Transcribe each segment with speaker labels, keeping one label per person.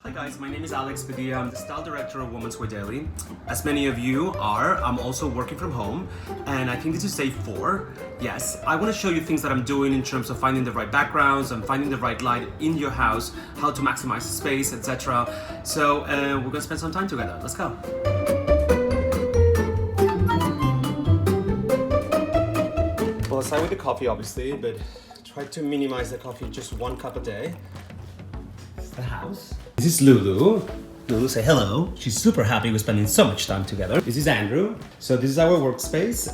Speaker 1: Hi guys, my name is Badia. I'm the style director of Women's Wear Daily. As many of you are, I'm also working from home, and I think this is day 4. Yes, I want to show you things that I'm doing in terms of finding the right backgrounds and finding the right light in your house, how to maximize the space, etc. So we're gonna spend some time together. Let's go. Well, aside with the coffee, obviously, but try to minimize the coffee, just 1 cup a day. It's the house. This is Lulu. Lulu, say hello. She's super happy we're spending so much time together. This is Andrew. So this is our workspace.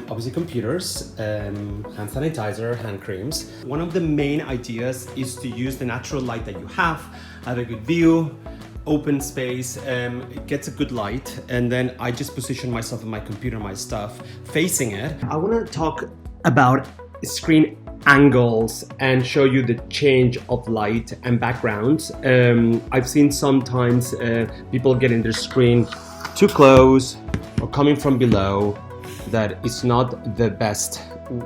Speaker 1: Obviously computers, hand sanitizer, hand creams. One of the main ideas is to use the natural light that you have a good view, open space, it gets a good light, and then I just position myself in my computer, my stuff, facing it. I want to talk about screen angles and show you the change of light and backgrounds. I've seen sometimes people getting their screen too close or coming from below, that it's not the best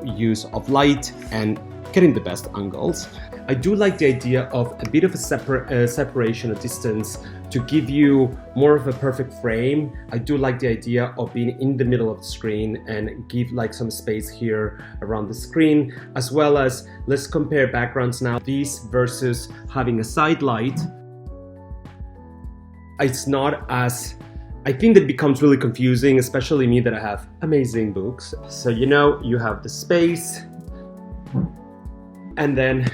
Speaker 1: use of light and getting the best angles. I do like the idea of a bit of a separation, a distance, to give you more of a perfect frame. I do like the idea of being in the middle of the screen and give like some space here around the screen, as well as let's compare backgrounds now. These versus having a side light. It's not as, I think that becomes really confusing, especially me that I have amazing books. So you have the space, and then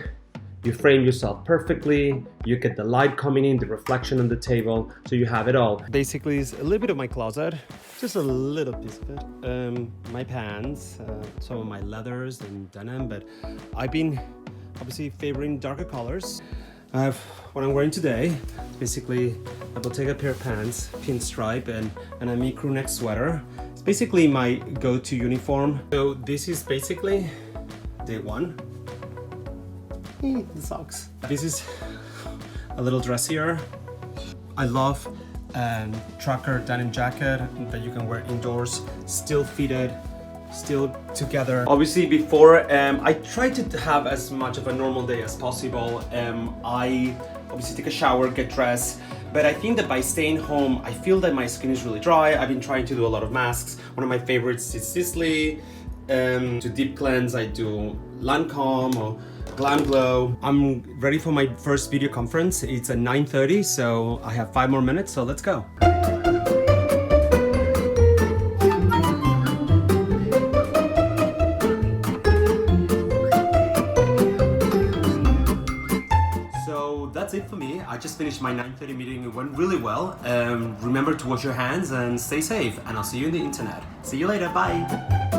Speaker 1: you frame yourself perfectly, you get the light coming in, the reflection on the table, so you have it all. Basically, it's a little bit of my closet, just a little piece of it. My pants, some of my leathers and denim, but I've been obviously favoring darker colors. I have what I'm wearing today. Basically, I will take a pair of pants, pinstripe, and a me crew neck sweater. It's basically my go-to uniform. So this is basically day 1. The socks. This is a little dressier. I love trucker denim jacket that you can wear indoors, still fitted, still together. Obviously before, I try to have as much of a normal day as possible. I obviously take a shower, get dressed, but I think that by staying home, I feel that my skin is really dry. I've been trying to do a lot of masks. One of my favorites is Sisley. To deep cleanse, I do Lancome or Glam Glow. I'm ready for my first video conference. It's at 9:30, so I have 5 more minutes, so let's go. So that's it for me. I just finished my 9:30 meeting. It went really well. Remember to wash your hands and stay safe, and I'll see you on the internet. See you later, bye.